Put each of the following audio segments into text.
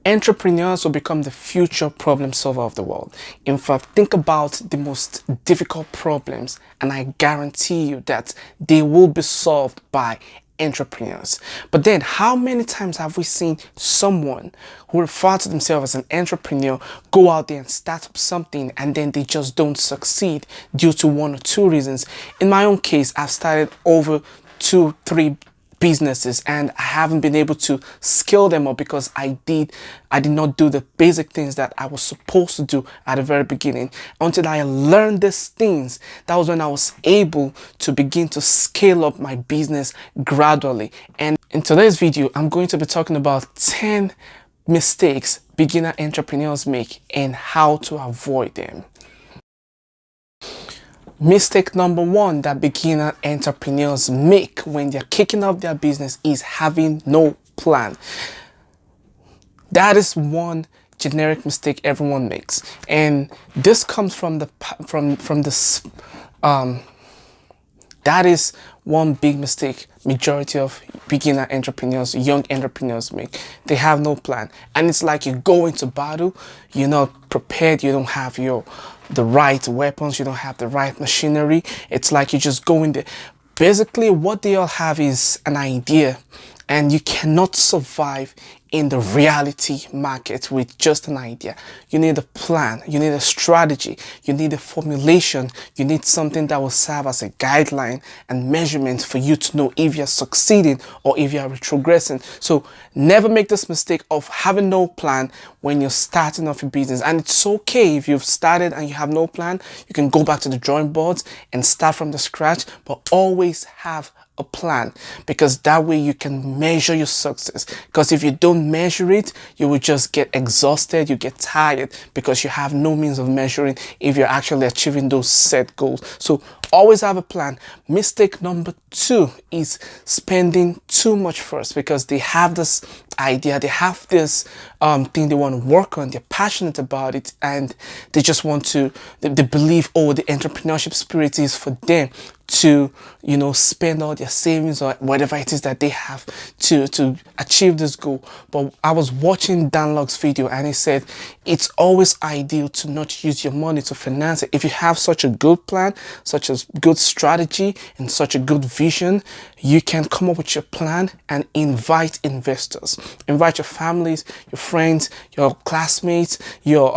Entrepreneurs will become the future problem solver of the world. In fact, think about the most difficult problems, and I guarantee you that they will be solved by entrepreneurs. But then, how many times have we seen someone who refer to themselves as an entrepreneur go out there and start up something and then they just don't succeed due to one or two reasons? In my own case, I've started over two, three businesses and I haven't been able to scale them up because I did not do the basic things that I was supposed to do at the very beginning. Until I learned these things, that was when I was able to begin to scale up my business gradually. And in today's video, I'm going to be talking about 10 mistakes beginner entrepreneurs make and how to avoid them. Mistake number one that beginner entrepreneurs make when they're kicking off their business is having no plan. That is one generic mistake everyone makes, and this comes from this. That is one big mistake majority of beginner entrepreneurs, young entrepreneurs make. They have no plan, and it's like you go into battle, you're not prepared, you don't have the right weapons, you don't have the right machinery. It's like you just go in there. Basically, what they all have is an idea, and you cannot survive in the reality market with just an idea. You need a plan, you need a strategy, you need a formulation, you need something that will serve as a guideline and measurement for you to know if you're succeeding or if you're retrogressing. So never make this mistake of having no plan when you're starting off your business. And it's okay if you've started and you have no plan, you can go back to the drawing boards and start from the scratch, but always have a plan, because that way you can measure your success. Because if you don't measure it, you will just get exhausted, you get tired, because you have no means of measuring if you're actually achieving those set goals. So always have a plan. Mistake number two is spending too much first, because they have this idea, they have this thing they want to work on, they're passionate about it, and they just want to, they believe, oh, the entrepreneurship spirit is for them to, you know, spend all their savings or whatever it is that they have to achieve this goal. But I was watching Dan Log's video, and he said it's always ideal to not use your money to finance it. If you have such a good plan, such a good strategy, and such a good vision, you can come up with your plan and invite investors, invite your families, your friends, your classmates, your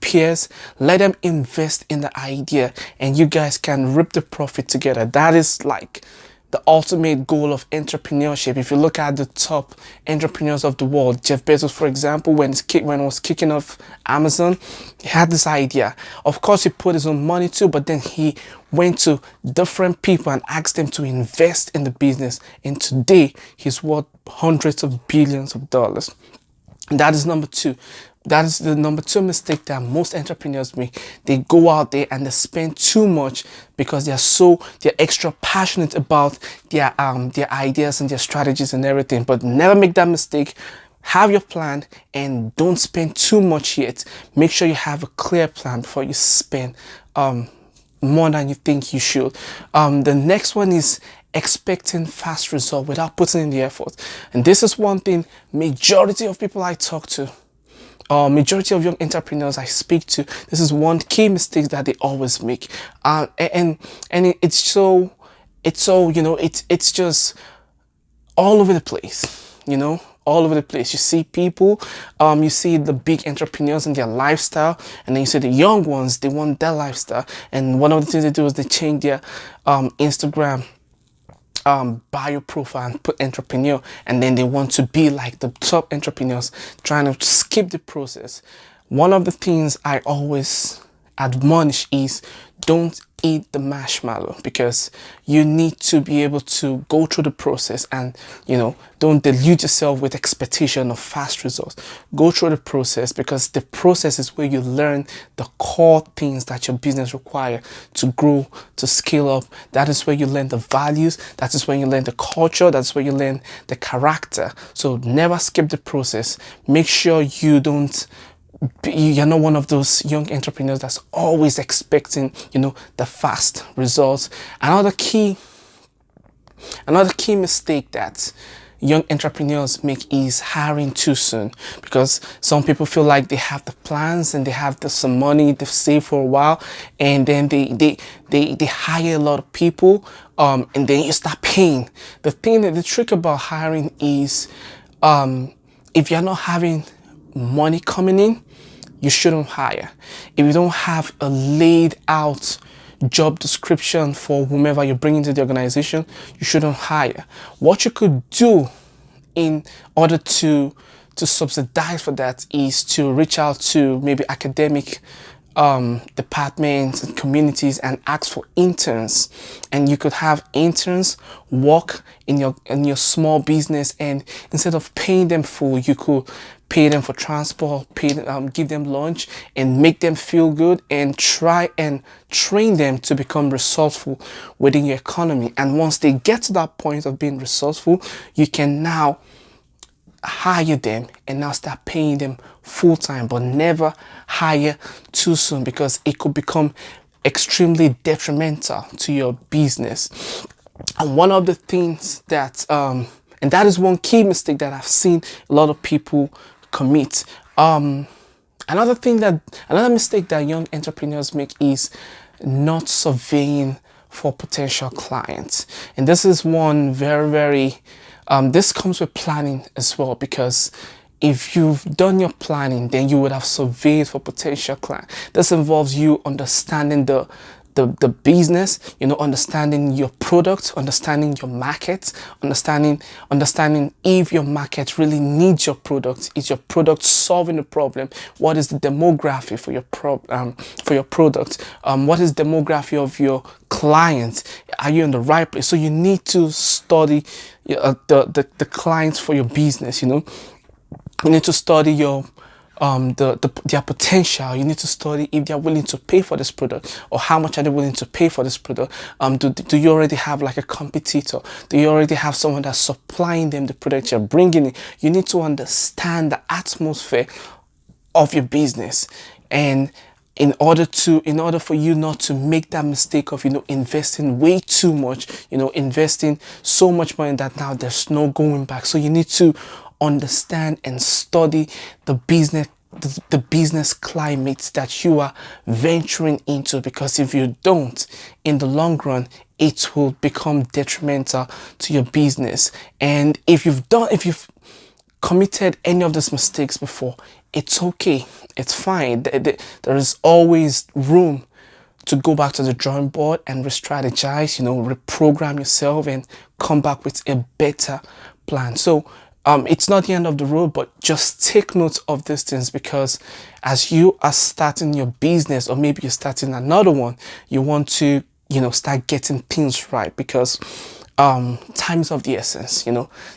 peers. Let them invest in the idea, and you guys can reap the profit together. That is like the ultimate goal of entrepreneurship. If you look at the top entrepreneurs of the world, Jeff Bezos, for example, when he was kicking off Amazon, he had this idea. Of course, he put his own money too, but then he went to different people and asked them to invest in the business. And today, he's worth hundreds of billions of dollars. And that is number two. That is the number two mistake that most entrepreneurs make. They go out there and they spend too much because they're extra passionate about their ideas and their strategies and everything. But never make that mistake. Have your plan and don't spend too much yet. Make sure you have a clear plan before you spend more than you think you should. The next one is expecting fast result without putting in the effort. And this is one thing majority of people I talk to, majority of young entrepreneurs I speak to, this is one key mistake that they always make. It's so, you know, it's just all over the place, you know, all over the place. You see people, you see the big entrepreneurs and their lifestyle, and then you see the young ones, they want their lifestyle. And one of the things they do is they change their Instagram bio profile and put entrepreneur, and then they want to be like the top entrepreneurs, trying to skip the process. One of the things I always admonish is don't eat the marshmallow, because you need to be able to go through the process, and you know, don't delude yourself with expectation of fast results. Go through the process, because the process is where you learn the core things that your business require to grow, to scale up. That is where you learn the values, that is where you learn the culture, that's where you learn the character. So never skip the process. Make sure you're not one of those young entrepreneurs that's always expecting, you know, the fast results. Another key mistake that young entrepreneurs make is hiring too soon, because some people feel like they have the plans and they have some money they've saved for a while, and then they hire a lot of people, and then you start paying. The trick about hiring is, if you're not having money coming in, you shouldn't hire. If you don't have a laid out job description for whomever you're bringing to the organization, you shouldn't hire. What you could do in order to subsidize for that is to reach out to maybe academic departments and communities and ask for interns, and you could have interns work in your small business, and instead of paying them full, you could pay them for transport, give them lunch, and make them feel good, and try and train them to become resourceful within your economy. And once they get to that point of being resourceful, you can now hire them and now start paying them full time, but never hire too soon, because it could become extremely detrimental to your business. And one of the things that and that is one key mistake that I've seen a lot of people commit. Another mistake that young entrepreneurs make is not surveying for potential clients. And this is one very this comes with planning as well, because if you've done your planning, then you would have surveyed for potential clients. This involves you understanding the business, understanding your product, understanding your market, understanding if your market really needs your product. Is your product solving the problem? What is the demography for your product? What is the demography of your clients? Are you in the right place? So you need to study the clients for your business. You need to study their potential. You need to study if they're willing to pay for this product, or how much are they willing to pay for this product. Do you already have like a competitor? Do you already have someone that's supplying them the product you're bringing in? You need to understand the atmosphere of your business, and in order for you not to make that mistake of investing way too much, investing so much money that now there's no going back. So you need to understand and study the business climate that you are venturing into, because if you don't, in the long run, it will become detrimental to your business. And if you've committed any of these mistakes before, it's okay, it's fine. There is always room to go back to the drawing board and re-strategize, reprogram yourself and come back with a better plan. So it's not the end of the road, but just take note of these things, because as you are starting your business, or maybe you're starting another one, you want to, start getting things right, because time is of the essence.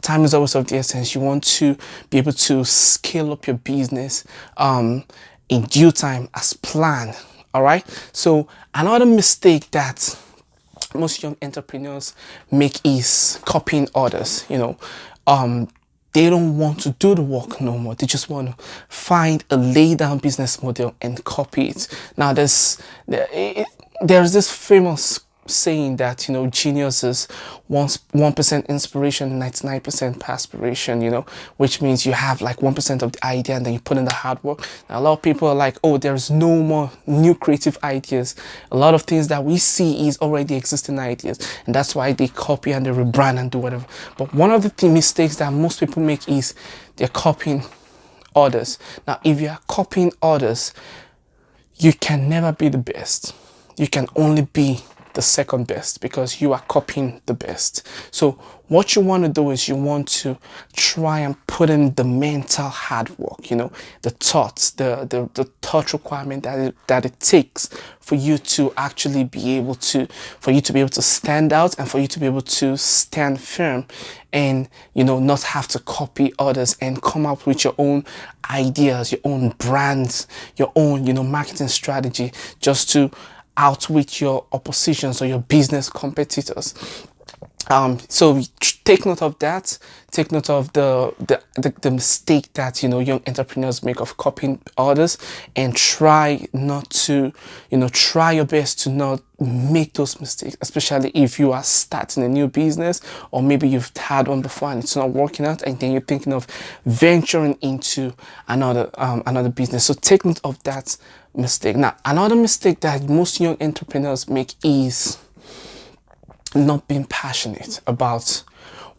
Time is always of the essence. You want to be able to scale up your business in due time as planned. All right. So another mistake that most young entrepreneurs make is copying others. They don't want to do the work no more. They just want to find a laid down business model and copy it. Now there's this famous saying that genius is 1% inspiration and 99% perspiration, which means you have like 1% of the idea and then you put in the hard work. Now, a lot of people are like, oh, there's no more new creative ideas. A lot of things that we see is already existing ideas, and that's why they copy and they rebrand and do whatever. But one of the mistakes that most people make is they're copying others. Now, if you are copying others, you can never be the best. You can only be the second best, because you are copying the best. So what you want to do is you want to try and put in the mental hard work, the thoughts, the thought requirement that it takes for you to actually be able to stand out, and for you to be able to stand firm, and not have to copy others, and come up with your own ideas, your own brands, your own marketing strategy, just to outwit your oppositions or your business competitors. So take note of that. Take note of the mistake that young entrepreneurs make of copying others, and try not to, try your best to not make those mistakes, especially if you are starting a new business, or maybe you've had one before and it's not working out, and then you're thinking of venturing into another business. So take note of that mistake. Now, another mistake that most young entrepreneurs make is not being passionate about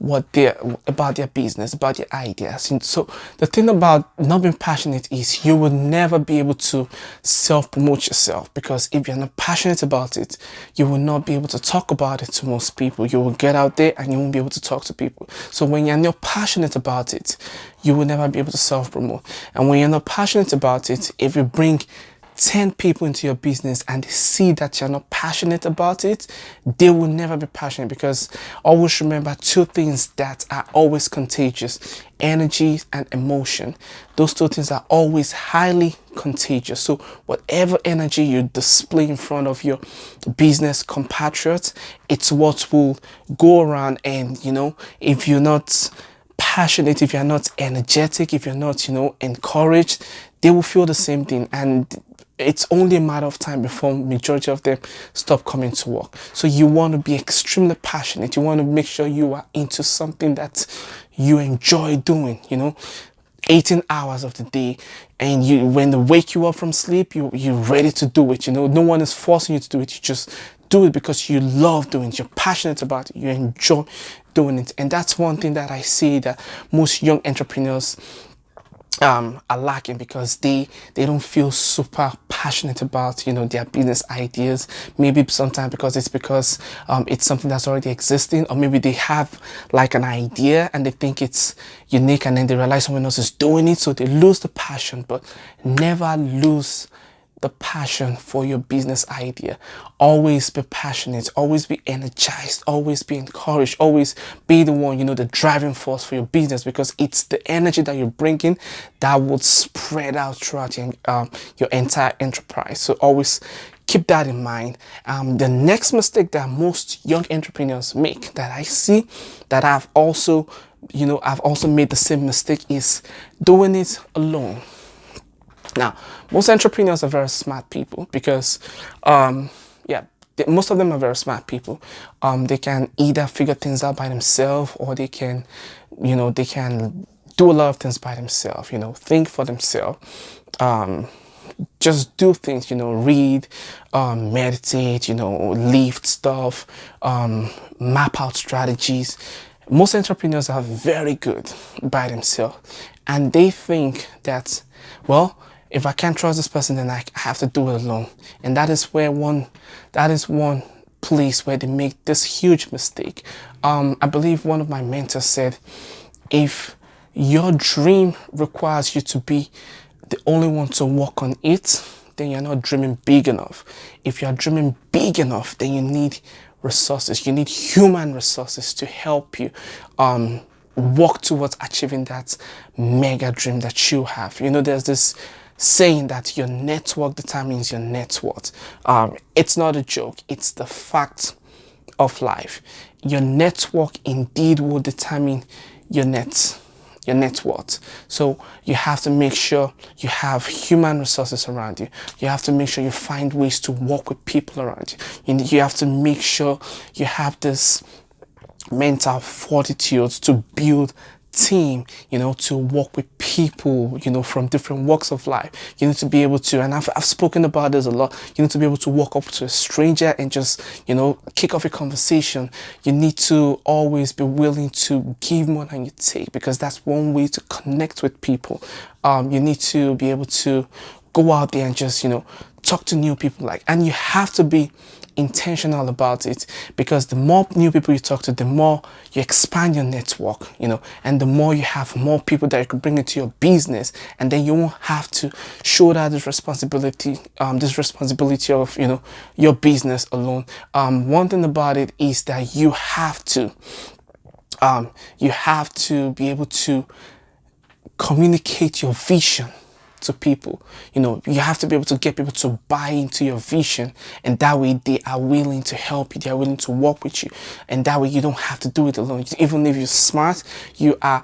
about their business, about their ideas. And so the thing about not being passionate is you will never be able to self-promote yourself, because if you're not passionate about it, you will not be able to talk about it to most people. You will get out there and you won't be able to talk to people. So when you're not passionate about it, you will never be able to self-promote. And when you're not passionate about it, if you bring 10 people into your business and they see that you're not passionate about it, they will never be passionate, because always remember two things that are always contagious: energy and emotion. Those two things are always highly contagious. So whatever energy you display in front of your business compatriots, it's what will go around. And if you're not passionate, if you're not energetic, if you're not encouraged, they will feel the same thing, and it's only a matter of time before majority of them stop coming to work. So you want to be extremely passionate. You want to make sure you are into something that you enjoy doing, 18 hours of the day, and when they wake you up from sleep, you're ready to do it. No one is forcing you to do it. You just do it because you love doing it. You're passionate about it. You enjoy doing it. And that's one thing that I see that most young entrepreneurs are lacking, because they don't feel super passionate about their business ideas. Maybe sometimes because it's something that's already existing, or maybe they have like an idea and they think it's unique, and then they realize someone else is doing it, so they lose the passion. But never lose the passion for your business idea. Always be passionate, always be energized, always be encouraged, always be the one, the driving force for your business, because it's the energy that you're bringing that will spread out throughout your entire enterprise. So always keep that in mind. The next mistake that most young entrepreneurs make, that I see, that I've also made the same mistake, is doing it alone. Now, most entrepreneurs are very smart people, because, most of them are very smart people. They can either figure things out by themselves, or they can do a lot of things by themselves, think for themselves. Just do things, read, meditate, lift stuff, map out strategies. Most entrepreneurs are very good by themselves, and they think that, well, if I can't trust this person, then I have to do it alone. And that is one place where they make this huge mistake. I believe one of my mentors said, if your dream requires you to be the only one to work on it, then you're not dreaming big enough. If you're dreaming big enough, then you need resources. You need human resources to help you work towards achieving that mega dream that you have. There's this saying that your network determines your net worth. It's not a joke. It's the fact of life. Your network indeed will determine your net worth. So you have to make sure you have human resources around you. You have to make sure you find ways to work with people around you. You have to make sure you have this mental fortitude to build team, to work with people, from different walks of life. You need to be able to, and I've spoken about this a lot, you need to be able to walk up to a stranger and just, kick off a conversation. You need to always be willing to give more than you take, because that's one way to connect with people. You need to be able to go out there and just, talk to new people, and you have to be intentional about it, because the more new people you talk to, the more you expand your network, and the more you have more people that you can bring into your business, and then you won't have to shoulder this responsibility of, your business alone. One thing about it is that you have to be able to communicate your vision to people. You know, you have to be able to get people to buy into your vision, and that way they are willing to help you, they are willing to work with you, and that way you don't have to do it alone. Even if you're smart, you are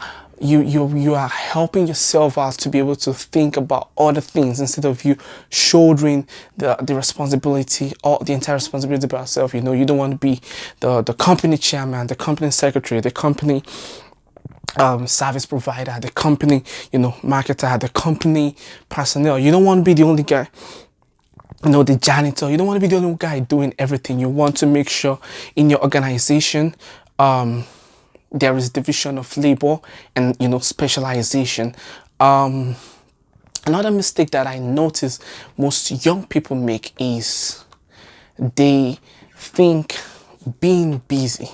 helping yourself out to be able to think about other things instead of you shouldering the responsibility, or the entire responsibility by yourself. You know, you don't want to be the company chairman, the company secretary, the company service provider, the company, you know, marketer, the company personnel. You don't want to be the only guy, you know, the janitor. You don't want to be the only guy doing everything. You want to make sure in your organization there is division of labor and, you know, specialization. Another mistake that I notice most young people make is they think being busy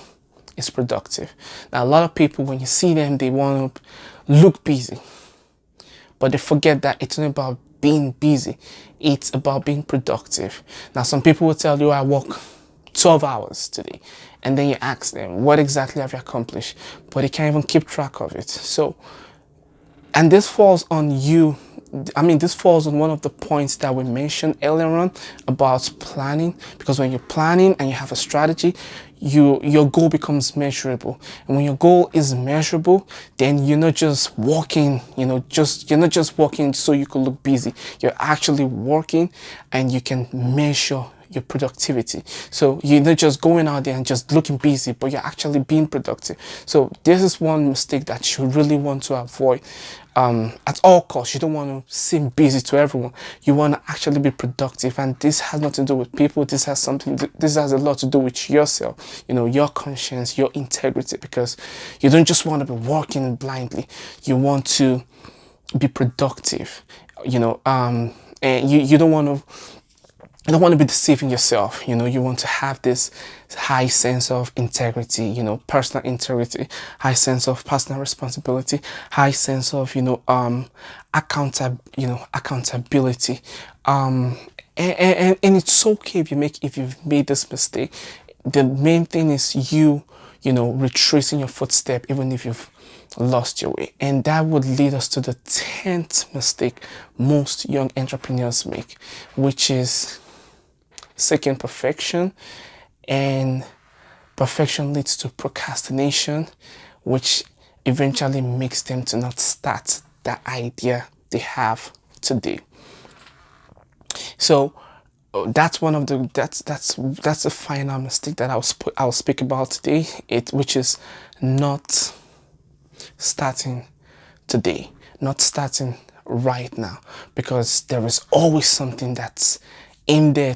is productive. Now, a lot of people, when you see them, they want to look busy, but they forget that it's not about being busy, it's about being productive. Now, some people will tell you, I work 12 hours today, and then you ask them, what exactly have you accomplished? But they can't even keep track of it. So, and this falls on you. I mean, this falls on one of the points that we mentioned earlier on about planning, because when you're planning and you have a strategy, your goal becomes measurable. And when your goal is measurable, then you're not just working, you're not just working so you could look busy. You're actually working and you can measure your productivity. So you're not just going out there and just looking busy, but you're actually being productive. So this is one mistake that you really want to avoid at all costs. You don't want to seem busy to everyone. You want to actually be productive, and this has nothing to do with people. This has a lot to do with yourself, you know, your conscience, your integrity, because you don't just want to be working blindly. You want to be productive, you know, and you don't want to, you don't want to be deceiving yourself. You know, you want to have this high sense of integrity, you know, personal integrity, high sense of personal responsibility, high sense of, you know, accountability. And it's okay if you've made this mistake. The main thing is you know, retracing your footstep, even if you've lost your way. And that would lead us to the 10th mistake most young entrepreneurs make, which is seeking perfection. And perfection leads to procrastination, which eventually makes them to not start that idea they have today. So that's one of the that's the final mistake that I'll speak about today, which is not starting today, not starting right now, because there is always something that's in there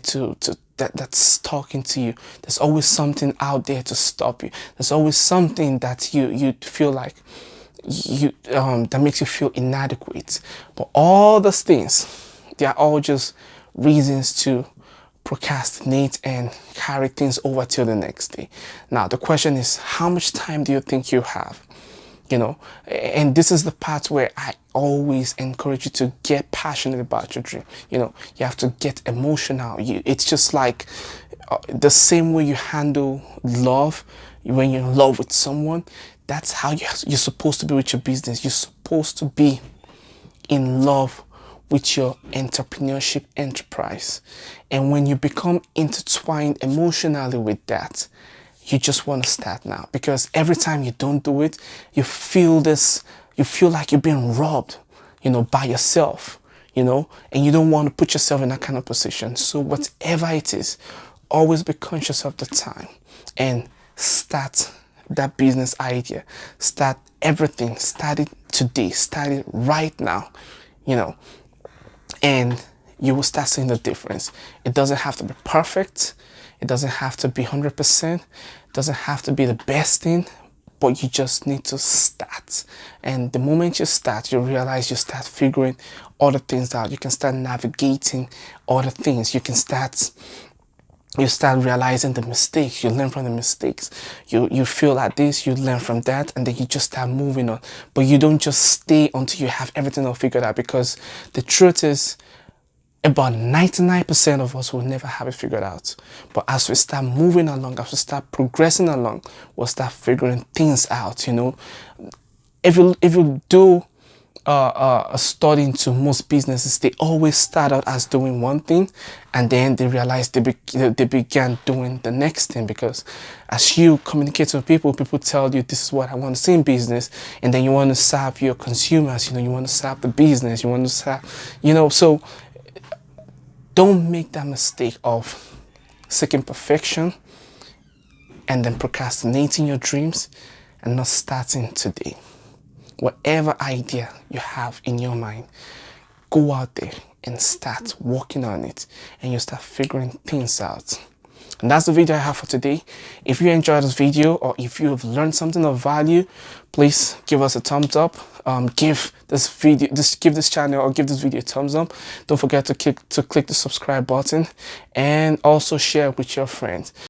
that's talking to you. There's always something out there to stop you. There's always something that you feel like that makes you feel inadequate. But all those things, they are all just reasons to procrastinate and carry things over till the next day. Now the question is, how much time do you think you have? You know, and this is the part where I always encourage you to get passionate about your dream. You know, you have to get emotional. It's just like the same way you handle love. When you're in love with someone, that's how you're supposed to be with your business. You're supposed to be in love with your entrepreneurship enterprise. And when you become intertwined emotionally with that, you just want to start now, because every time you don't do it, you feel like you're being robbed, you know, by yourself, you know, and you don't want to put yourself in that kind of position. So whatever it is, always be conscious of the time and start that business idea. Start everything. Start it today. Start it right now, you know, and you will start seeing the difference. It doesn't have to be perfect. It doesn't have to be 100%. It doesn't have to be the best thing, but you just need to start. And the moment you start, you realize you start figuring other things out. You can start navigating other things. You start realizing the mistakes. You learn from the mistakes. You feel like this, you learn from that, and then you just start moving on. But you don't just stay until you have everything all figured out, because the truth is, about 99% of us will never have it figured out. But as we start moving along, as we start progressing along, we'll start figuring things out, you know. If you do studying to most businesses, they always start out as doing one thing, and then they realize they began doing the next thing, because as you communicate with people, people tell you this is what I want to see in business, and then you want to serve your consumers, you want to serve the business, you want to serve, so don't make that mistake of seeking perfection and then procrastinating your dreams and not starting today. Whatever idea you have in your mind, go out there and start working on it, and you start figuring things out. And that's the video I have for today. If you enjoyed this video, or if you have learned something of value, please give us a thumbs up. Give this channel or give this video a thumbs up. Don't forget to click the subscribe button, and also share with your friends.